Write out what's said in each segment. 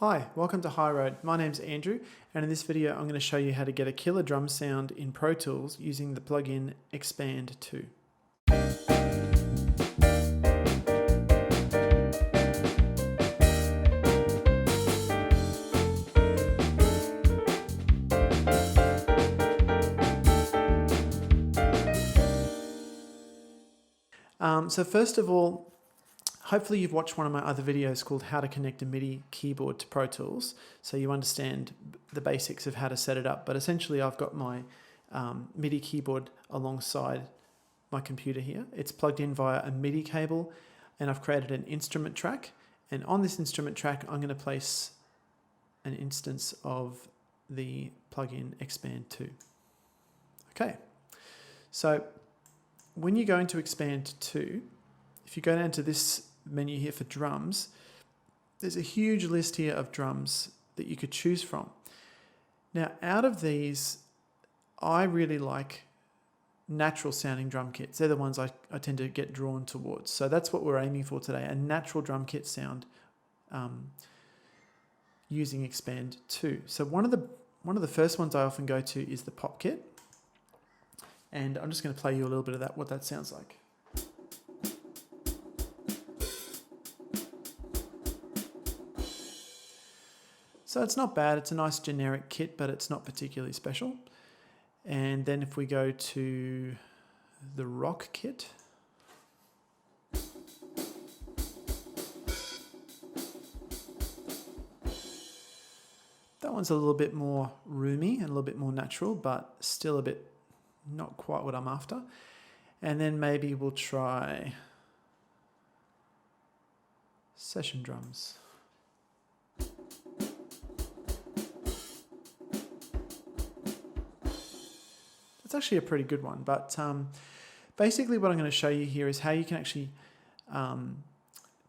Hi, welcome to High Road. My name's Andrew, and in this video I'm going to show you how to get a killer drum sound in Pro Tools using the plugin Xpand 2. So first of all, hopefully you've watched one of my other videos called How to Connect a Midi Keyboard to Pro Tools, so you understand the basics of how to set it up. But essentially I've got my Midi keyboard alongside my computer here. It's plugged in via a Midi cable, and I've created an instrument track. And on this instrument track, I'm going to place an instance of the plugin Xpand 2. Okay, so when you go into Xpand 2, if you go down to this menu here for drums, there's a huge list here of drums that you could choose from. Now, out of these, I really like natural sounding drum kits. They're the ones I tend to get drawn towards. So that's what we're aiming for today, a natural drum kit sound using Xpand 2. So one of the first ones I often go to is the pop kit. And I'm just going to play you a little bit of that, what that sounds like. So it's not bad, it's a nice generic kit, but it's not particularly special. And then if we go to the rock kit, that one's a little bit more roomy and a little bit more natural, but still a bit not quite what I'm after. And then maybe we'll try session drums. It's actually a pretty good one, but basically what I'm going to show you here is how you can actually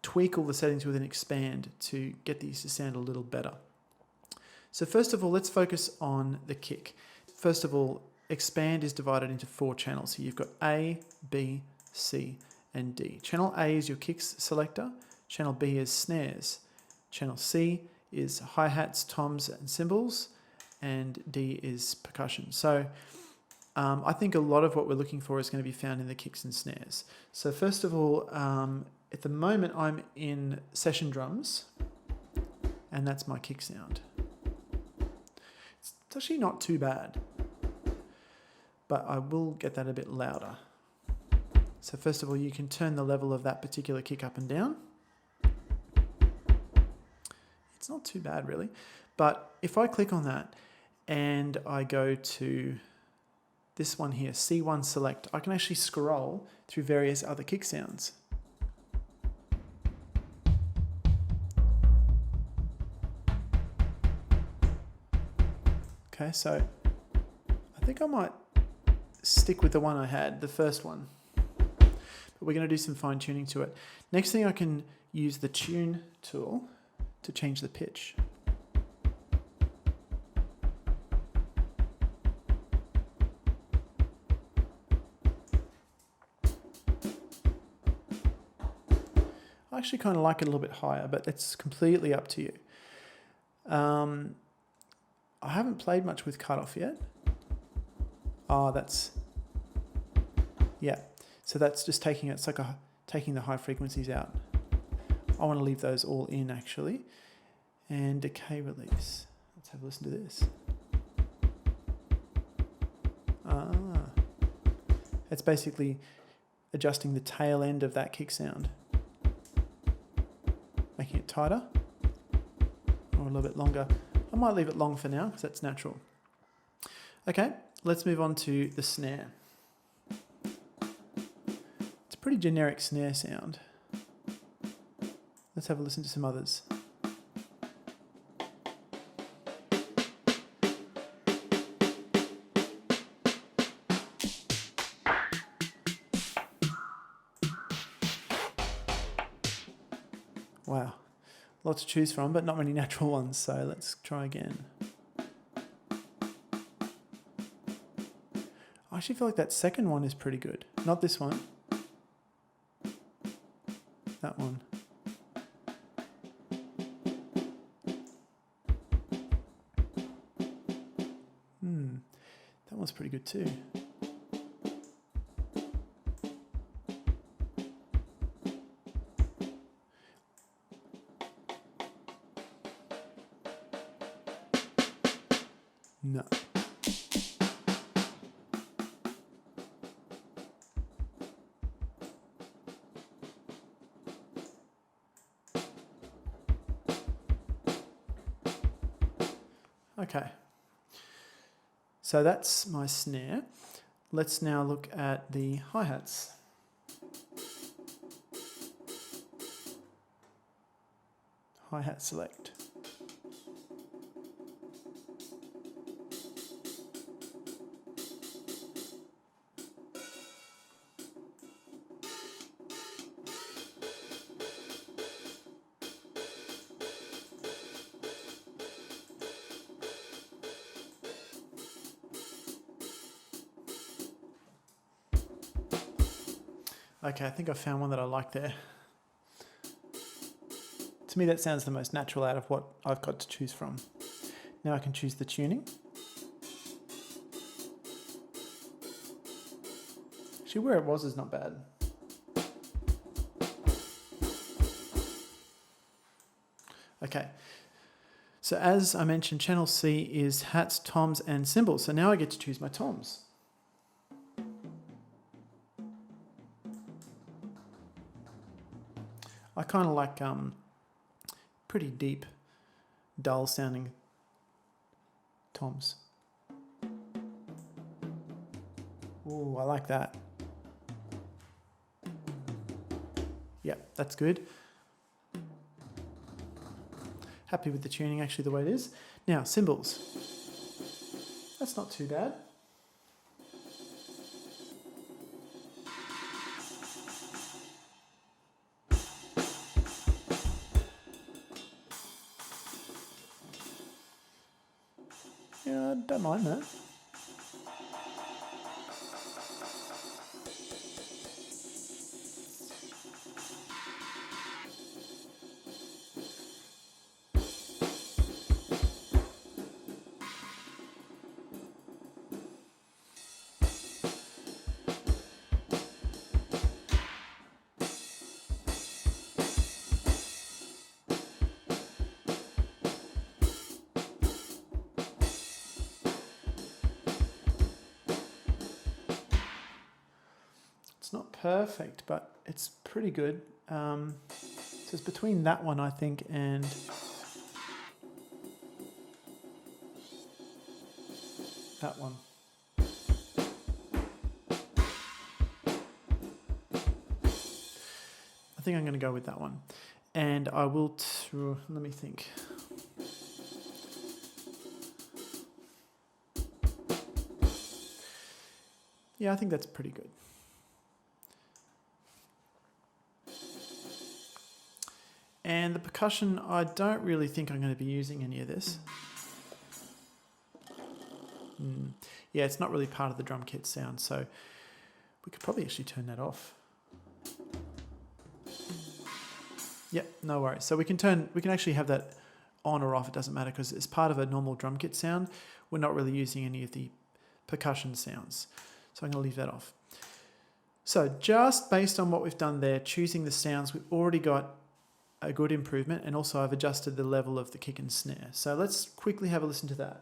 tweak all the settings within Xpand to get these to sound a little better. So first of all, let's focus on the kick. First of all, Xpand is divided into 4 channels. So you've got A, B, C, and D. Channel A is your kicks selector. Channel B is snares. Channel C is hi-hats, toms, and cymbals. And D is percussion. So I think a lot of what we're looking for is going to be found in the kicks and snares. So first of all, at the moment I'm in session drums, and that's my kick sound. It's actually not too bad, but I will get that a bit louder. So first of all, you can turn the level of that particular kick up and down. It's not too bad really, but if I click on that and I go to this one here, C1 select, I can actually scroll through various other kick sounds. Okay, so I think I might stick with the one I had, the first one. But we're going to do some fine tuning to it. Next thing, I can use the tune tool to change the pitch. I actually kind of like it a little bit higher, but it's completely up to you. I haven't played much with cutoff yet. Yeah. So that's just taking it. It's like taking the high frequencies out. I want to leave those all in actually. And decay release. Let's have a listen to this. It's basically adjusting the tail end of that kick sound, making it tighter or a little bit longer. I might leave it long for now because that's natural. Okay, let's move on to the snare. It's a pretty generic snare sound. Let's have a listen to some others. Wow, lots to choose from, but not many natural ones, so let's try again. I actually feel like that second one is pretty good. Not this one. That one. was pretty good too. No. Okay. So that's my snare. Let's now look at the hi-hats. Hi-hat select. Okay, I think I found one that I like there. To me, that sounds the most natural out of what I've got to choose from. Now I can choose the tuning. Actually, where it was is not bad. Okay, so as I mentioned, channel C is hats, toms, and cymbals. So now I get to choose my toms. I kind of like pretty deep, dull sounding toms. Ooh, I like that. Yeah, that's good. Happy with the tuning actually the way it is. Now, cymbals. That's not too bad. Yeah, I don't mind that. It's not perfect, but it's pretty good. So it's between that one, I think, and that one. I think I'm going to go with that one. And I will, let me think. Yeah, I think that's pretty good. And the percussion, I don't really think I'm going to be using any of this. Yeah, it's not really part of the drum kit sound, so we could probably actually turn that off. Yep, no worries. So we can actually have that on or off, it doesn't matter, because it's part of a normal drum kit sound. We're not really using any of the percussion sounds. So I'm going to leave that off. So just based on what we've done there, choosing the sounds, we've already got a good improvement, and also I've adjusted the level of the kick and snare. So let's quickly have a listen to that.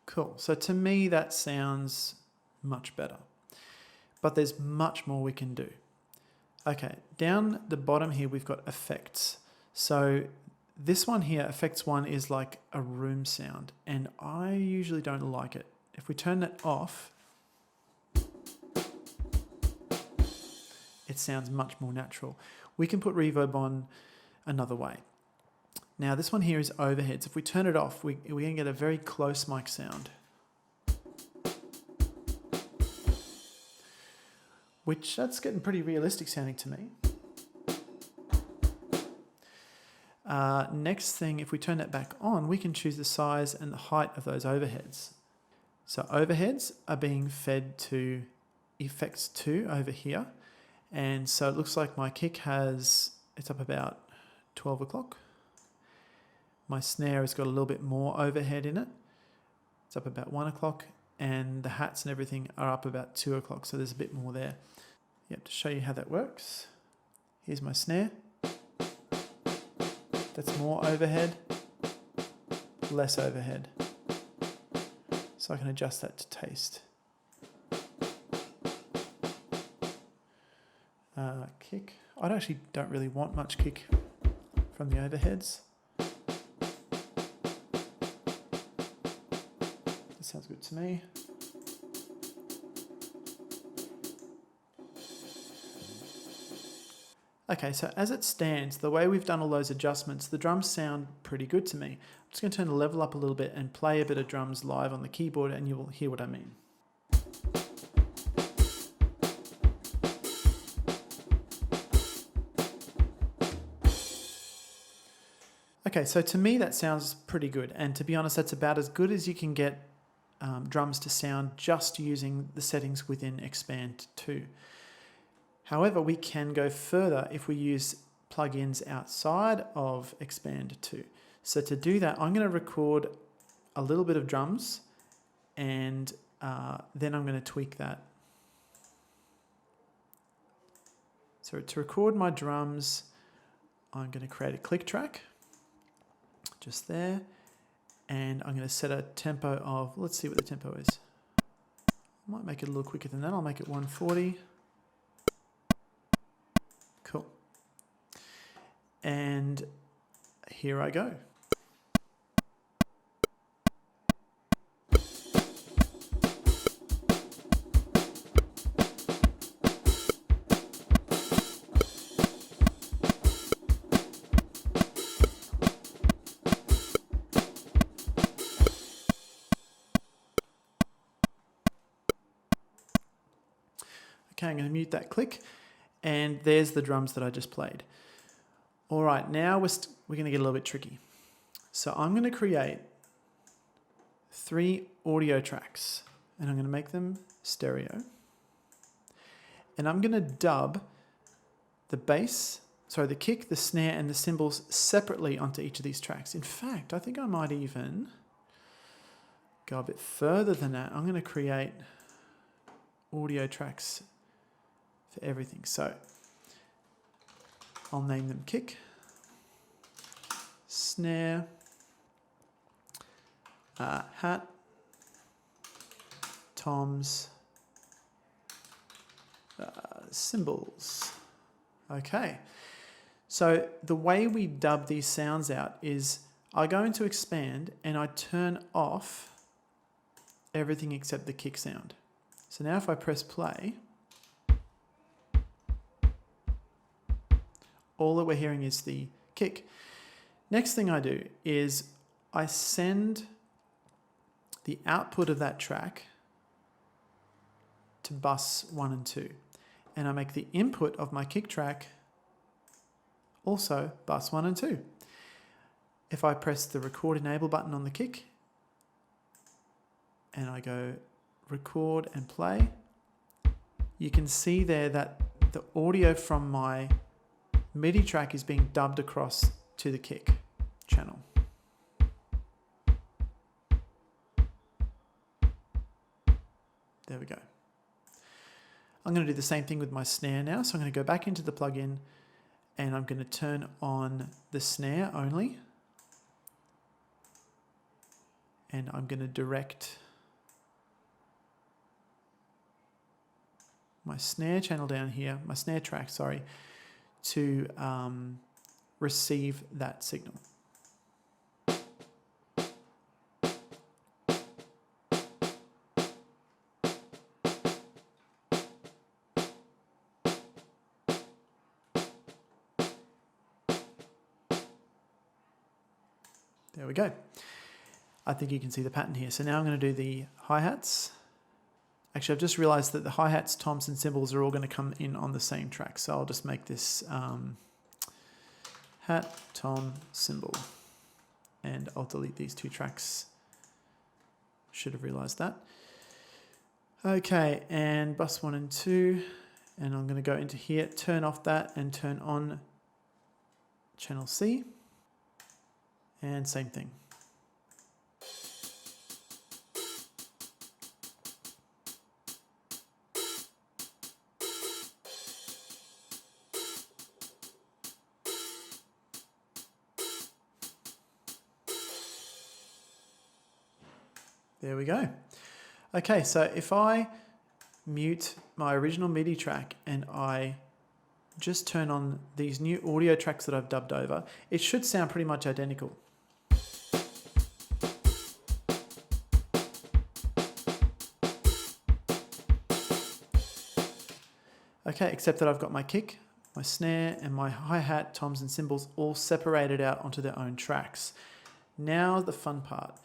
Cool. So to me, that sounds much better, but there's much more we can do. Okay, down the bottom here, we've got effects. So this one here, effects one, is like a room sound, and I usually don't like it. If we turn that off, it sounds much more natural. We can put reverb on another way. Now this one here is overheads. If we turn it off, we can get a very close mic sound, which that's getting pretty realistic sounding to me. Next thing, if we turn that back on, we can choose the size and the height of those overheads. So overheads are being fed to effects 2 over here. And so it looks like my kick it's up about 12 o'clock. My snare has got a little bit more overhead in it. It's up about 1 o'clock, and the hats and everything are up about 2 o'clock, so there's a bit more there. Yep, to show you how that works, here's my snare. That's more overhead, less overhead. So I can adjust that to taste. Kick. I actually don't really want much kick from the overheads. That sounds good to me. Okay, so as it stands, the way we've done all those adjustments, the drums sound pretty good to me. I'm just going to turn the level up a little bit and play a bit of drums live on the keyboard, and you will hear what I mean. Okay, so to me that sounds pretty good, and to be honest, that's about as good as you can get drums to sound just using the settings within Xpand 2. However, we can go further if we use plugins outside of Xpand 2. So to do that, I'm going to record a little bit of drums, and then I'm going to tweak that. So to record my drums, I'm going to create a click track, just there, and I'm going to set a tempo of, let's see what the tempo is. I might make it a little quicker than that. I'll make it 140. Cool. And here I go. Okay, I'm going to mute that click, and there's the drums that I just played. All right, now we're going to get a little bit tricky. So I'm going to create 3 audio tracks, and I'm going to make them stereo. And I'm going to dub the bass, the kick, the snare, and the cymbals separately onto each of these tracks. In fact, I think I might even go a bit further than that. I'm going to create audio tracks for everything. So I'll name them kick, snare, hat, toms, cymbals. Okay, so the way we dub these sounds out is I go into Xpand and I turn off everything except the kick sound. So now if I press play, all that we're hearing is the kick. Next thing I do is I send the output of that track to bus 1 and 2. And I make the input of my kick track also bus 1 and 2. If I press the record enable button on the kick and I go record and play, you can see there that the audio from my MIDI track is being dubbed across to the kick channel. There we go. I'm going to do the same thing with my snare now. So I'm going to go back into the plugin and I'm going to turn on the snare only. And I'm going to direct my snare channel down here, my snare track, sorry, to receive that signal. There we go. I think you can see the pattern here. So now I'm going to do the hi-hats. Actually, I've just realized that the hi-hats, toms, and cymbals are all going to come in on the same track. So I'll just make this hat, tom, cymbal. And I'll delete these 2 tracks. Should have realized that. Okay, and bus 1 and 2. And I'm going to go into here, turn off that, and turn on channel C, and same thing. There we go. Okay, so if I mute my original MIDI track and I just turn on these new audio tracks that I've dubbed over, it should sound pretty much identical. Okay, except that I've got my kick, my snare, and my hi-hat, toms, and cymbals all separated out onto their own tracks. Now the fun part.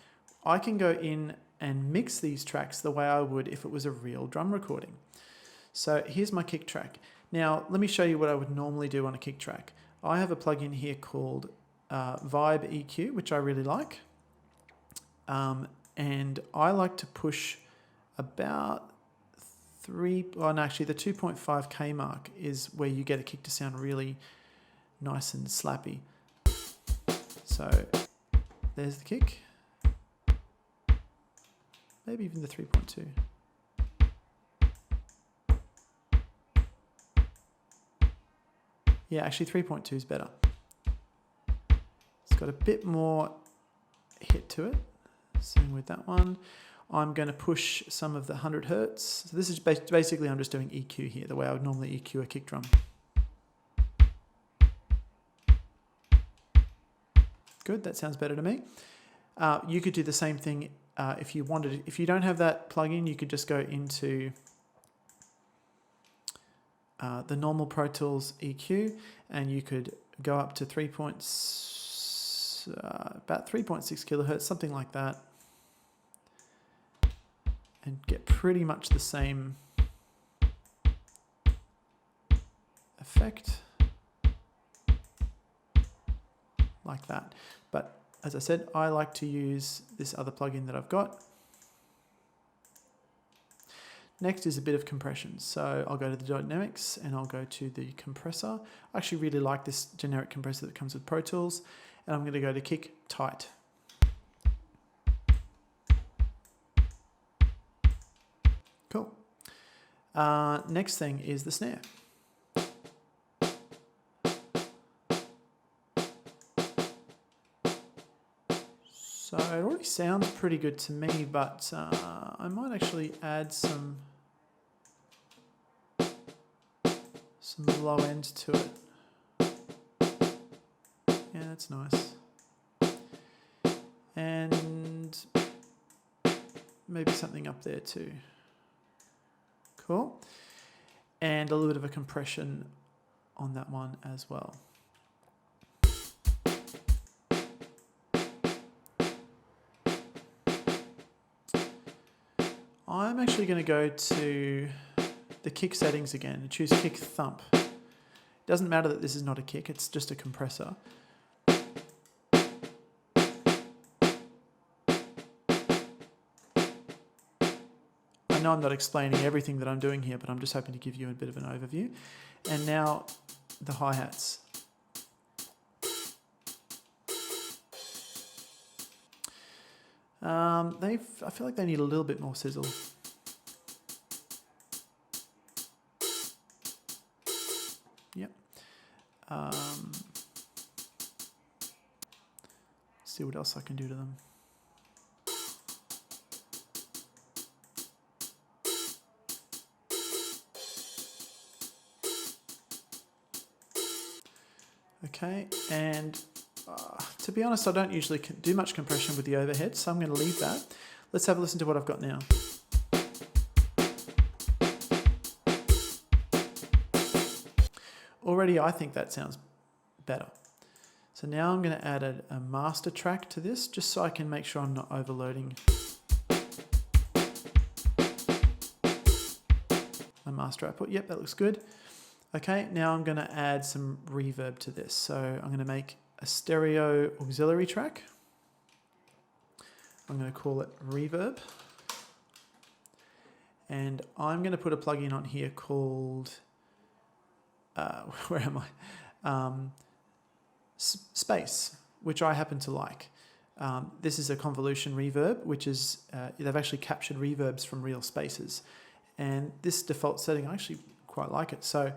I can go in and mix these tracks the way I would if it was a real drum recording. So here's my kick track. Now let me show you what I would normally do on a kick track. I have a plugin here called Vibe EQ, which I really like. And I like to push about the 2.5K mark is where you get a kick to sound really nice and slappy. So there's the kick. Maybe even the 3.2. Yeah, actually 3.2 is better. It's got a bit more hit to it. Same with that one. I'm going to push some of the 100 Hertz. So this is basically I'm just doing EQ here, the way I would normally EQ a kick drum. Good, that sounds better to me. You could do the same thing if you wanted. If you don't have that plugin, you could just go into the normal Pro Tools EQ, and you could go up to about 3.6 kilohertz, something like that, and get pretty much the same effect like that. But as I said, I like to use this other plugin that I've got. Next is a bit of compression. So I'll go to the dynamics and I'll go to the compressor. I actually really like this generic compressor that comes with Pro Tools, and I'm going to go to kick tight. Cool. Next thing is the snare. So it already sounds pretty good to me, but I might actually add some low end to it. Yeah, that's nice. And maybe something up there too. Cool. And a little bit of a compression on that one as well. I'm actually going to go to the kick settings again and choose kick thump. It doesn't matter that this is not a kick, it's just a compressor. I know I'm not explaining everything that I'm doing here, but I'm just hoping to give you a bit of an overview. And now the hi-hats. I feel like they need a little bit more sizzle. Yep. See what else I can do to them. Okay, and to be honest, I don't usually do much compression with the overhead, so I'm going to leave that. Let's have a listen to what I've got now. Already, I think that sounds better. So now I'm going to add a master track to this, just so I can make sure I'm not overloading my master output. Yep, that looks good. Okay, now I'm going to add some reverb to this. So I'm going to make a stereo auxiliary track. I'm going to call it Reverb. And I'm going to put a plugin on here called, where am I? space, which I happen to like. This is a convolution reverb, which is, they've actually captured reverbs from real spaces. And this default setting, I actually quite like it. So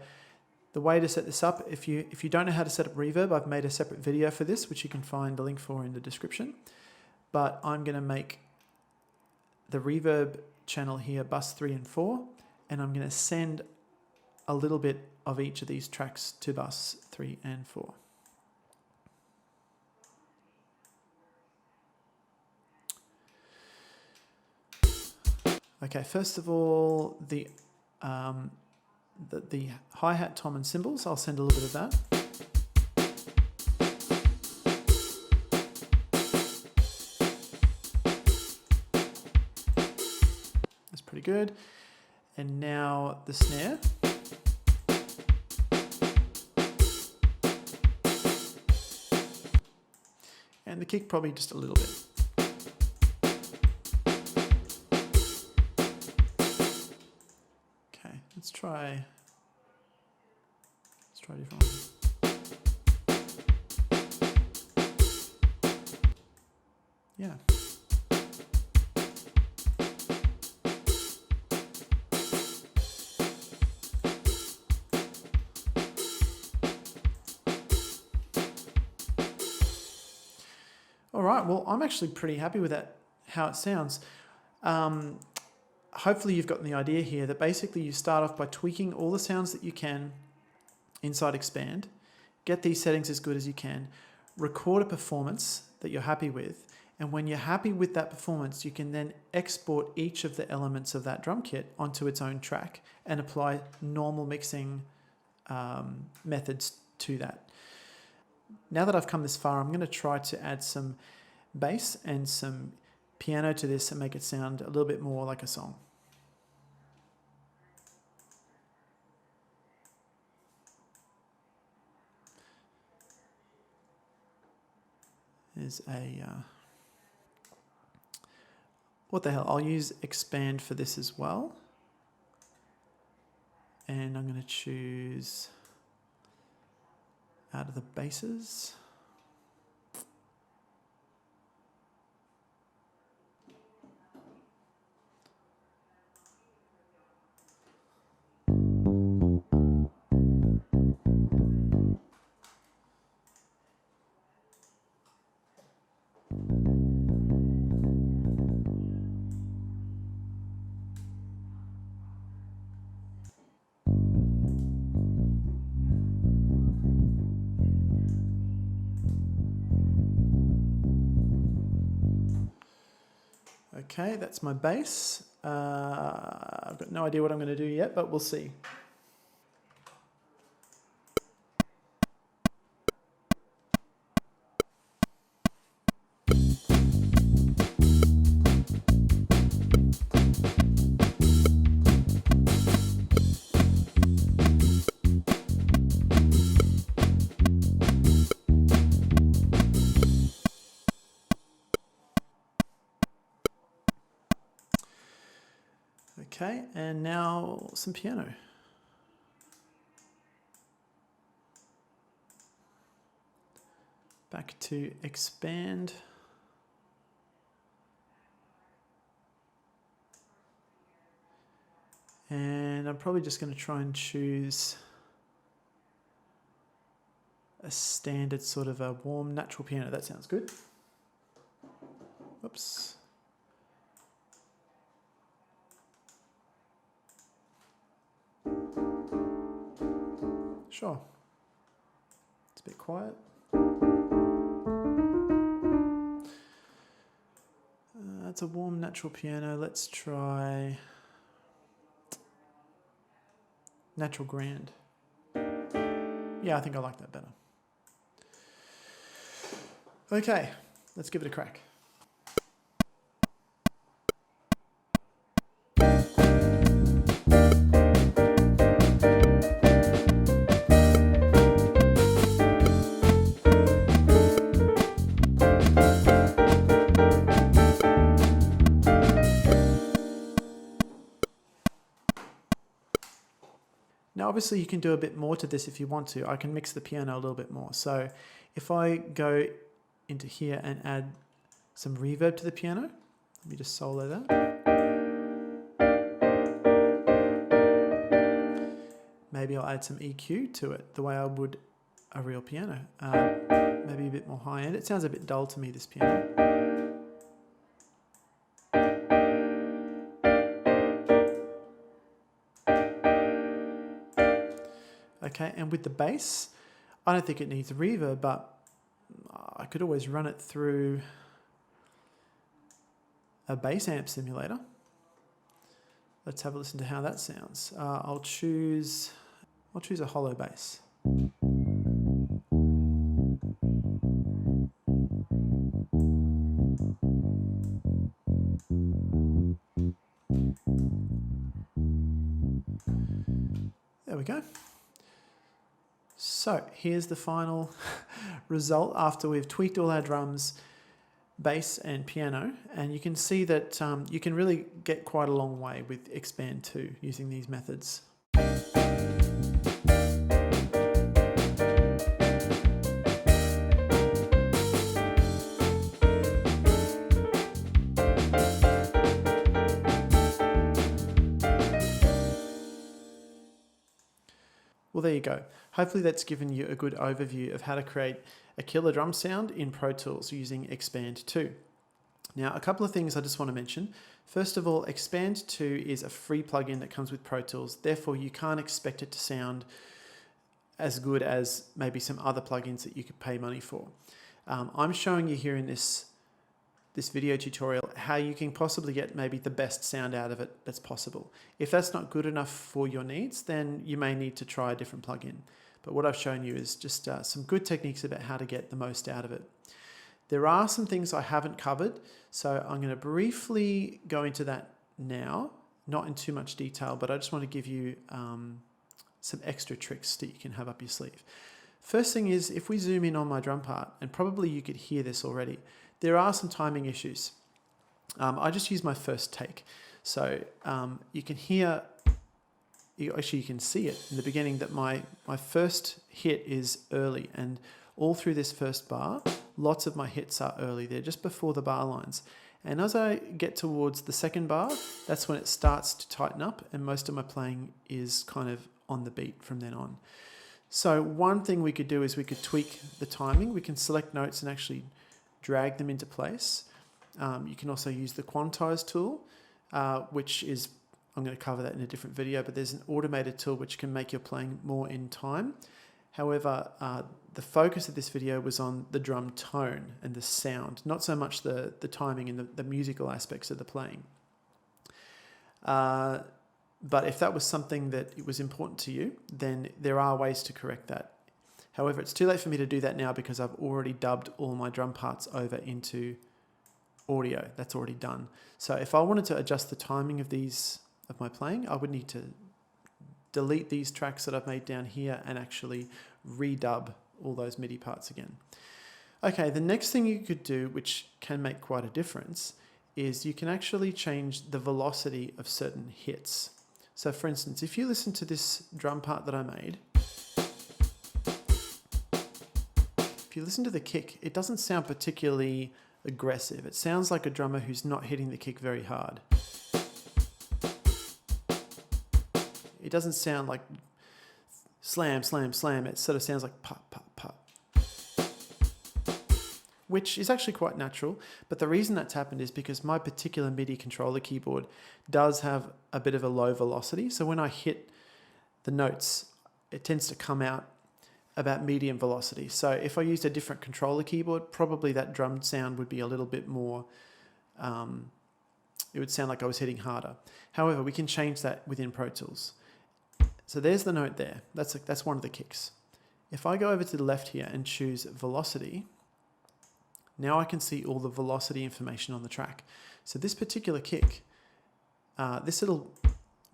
the way to set this up, if you don't know how to set up reverb, I've made a separate video for this, which you can find the link for in the description. But I'm going to make the reverb channel here bus 3 and 4, and I'm going to send a little bit of each of these tracks to bus 3 and 4. Okay, first of all, the hi-hat, tom, and cymbals, I'll send a little bit of that. That's pretty good. And now the snare. And the kick probably just a little bit. Let's try a different one. Yeah. All right, well, I'm actually pretty happy with that, how it sounds. Hopefully you've gotten the idea here that basically you start off by tweaking all the sounds that you can inside Xpand, get these settings as good as you can, record a performance that you're happy with, and when you're happy with that performance, you can then export each of the elements of that drum kit onto its own track and apply normal mixing methods to that. Now that I've come this far, I'm going to try to add some bass and some piano to this and make it sound a little bit more like a song. There's a what the hell, I'll use Xpand for this as well, and I'm going to choose out of the basses. Okay, that's my bass. I've got no idea what I'm going to do yet, but we'll see. Okay, and now some piano. Back to Xpand. And I'm probably just going to try and choose a standard sort of a warm natural piano. That sounds good. Whoops. Sure. It's a bit quiet. That's a warm natural piano. Let's try natural grand. Yeah, I think I like that better. Okay, let's give it a crack. Now obviously you can do a bit more to this if you want to. I can mix the piano a little bit more. So if I go into here and add some reverb to the piano, let me just solo that. Maybe I'll add some EQ to it, the way I would a real piano. Maybe a bit more high end. It sounds a bit dull to me, this piano. Okay, and with the bass, I don't think it needs a reverb, but I could always run it through a bass amp simulator. Let's have a listen to how that sounds. I'll choose a hollow bass. There we go. So here's the final result after we've tweaked all our drums, bass and piano, and you can see that you can really get quite a long way with Xpand 2 using these methods. Well, there you go. Hopefully that's given you a good overview of how to create a killer drum sound in Pro Tools using Xpand 2. Now, a couple of things I just want to mention. First of all, Xpand 2 is a free plugin that comes with Pro Tools. Therefore, you can't expect it to sound as good as maybe some other plugins that you could pay money for. I'm showing you here in this video tutorial how you can possibly get maybe the best sound out of it that's possible. If that's not good enough for your needs, then you may need to try a different plugin. But what I've shown you is just some good techniques about how to get the most out of it. There are some things I haven't covered, so I'm going to briefly go into that now, not in too much detail, but I just want to give you some extra tricks that you can have up your sleeve. First thing is, if we zoom in on my drum part, and probably you could hear this already, there are some timing issues. I just used my first take. So you can hear, you can see it in the beginning that my first hit is early, and all through this first bar, lots of my hits are early. They're just before the bar lines. And as I get towards the second bar, that's when it starts to tighten up, and most of my playing is kind of on the beat from then on. So one thing we could do is we could tweak the timing. We can select notes and actually drag them into place. You can also use the quantize tool, which is, I'm going to cover that in a different video, but there's an automated tool which can make your playing more in time. However, the focus of this video was on the drum tone and the sound, not so much the timing and the musical aspects of the playing. But if that was something that was important to you, then there are ways to correct that. However, it's too late for me to do that now because I've already dubbed all my drum parts over into audio. That's already done. So if I wanted to adjust the timing of my playing, I would need to delete these tracks that I've made down here and actually redub all those MIDI parts again. Okay, the next thing you could do, which can make quite a difference, is you can actually change the velocity of certain hits. So for instance, if you listen to this drum part that I made, if you listen to the kick, it doesn't sound particularly aggressive. It sounds like a drummer who's not hitting the kick very hard. It doesn't sound like slam, slam, slam. It sort of sounds like pop, pop, pop, which is actually quite natural. But the reason that's happened is because my particular MIDI controller keyboard does have a bit of a low velocity. So when I hit the notes, it tends to come out about medium velocity. So if I used a different controller keyboard, probably that drum sound would be a little bit more, it would sound like I was hitting harder. However, we can change that within Pro Tools. So there's the note there. That's one of the kicks. If I go over to the left here and choose velocity, now I can see all the velocity information on the track. So this particular kick, this little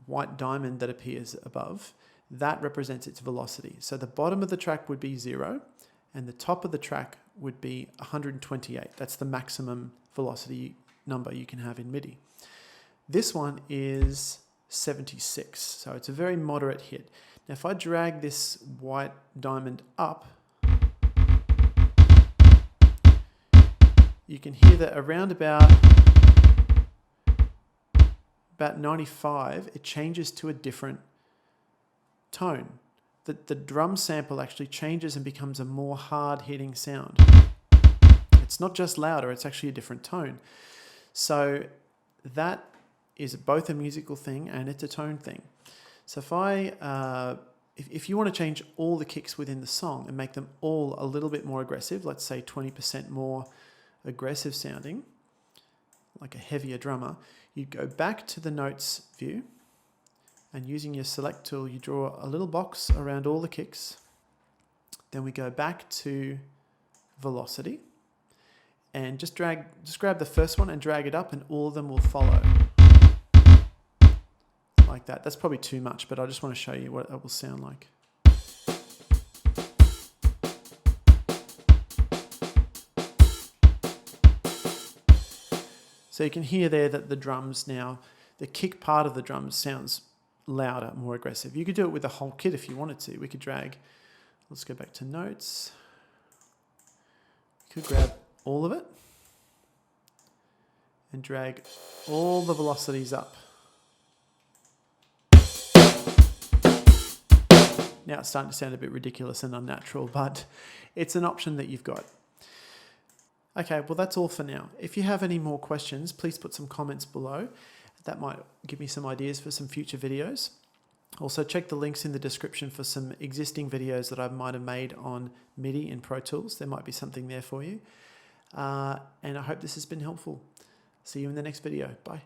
white diamond that appears above, that represents its velocity. So the bottom of the track would be 0 and the top of the track would be 128. That's the maximum velocity number you can have in MIDI. This one is 76, so it's a very moderate hit. Now if I drag this white diamond up, you can hear that around about 95, it changes to a different tone. The drum sample actually changes and becomes a more hard-hitting sound. It's not just louder, it's actually a different tone. So that is both a musical thing and it's a tone thing. So if you want to change all the kicks within the song and make them all a little bit more aggressive, let's say 20% more aggressive sounding, like a heavier drummer, you go back to the notes view, and using your select tool, you draw a little box around all the kicks. Then we go back to velocity and just grab the first one and drag it up, and all of them will follow. Like that. That's probably too much, but I just want to show you what it will sound like. So you can hear there that the drums now, the kick part of the drums sounds louder, more aggressive. You could do it with the whole kit if you wanted to. We could drag, let's go back to notes. You could grab all of it and drag all the velocities up. Now it's starting to sound a bit ridiculous and unnatural, but it's an option that you've got. Okay, well that's all for now. If you have any more questions, please put some comments below. That might give me some ideas for some future videos. Also check the links in the description for some existing videos that I might have made on MIDI in Pro Tools. There might be something there for you. And I hope this has been helpful. See you in the next video. Bye.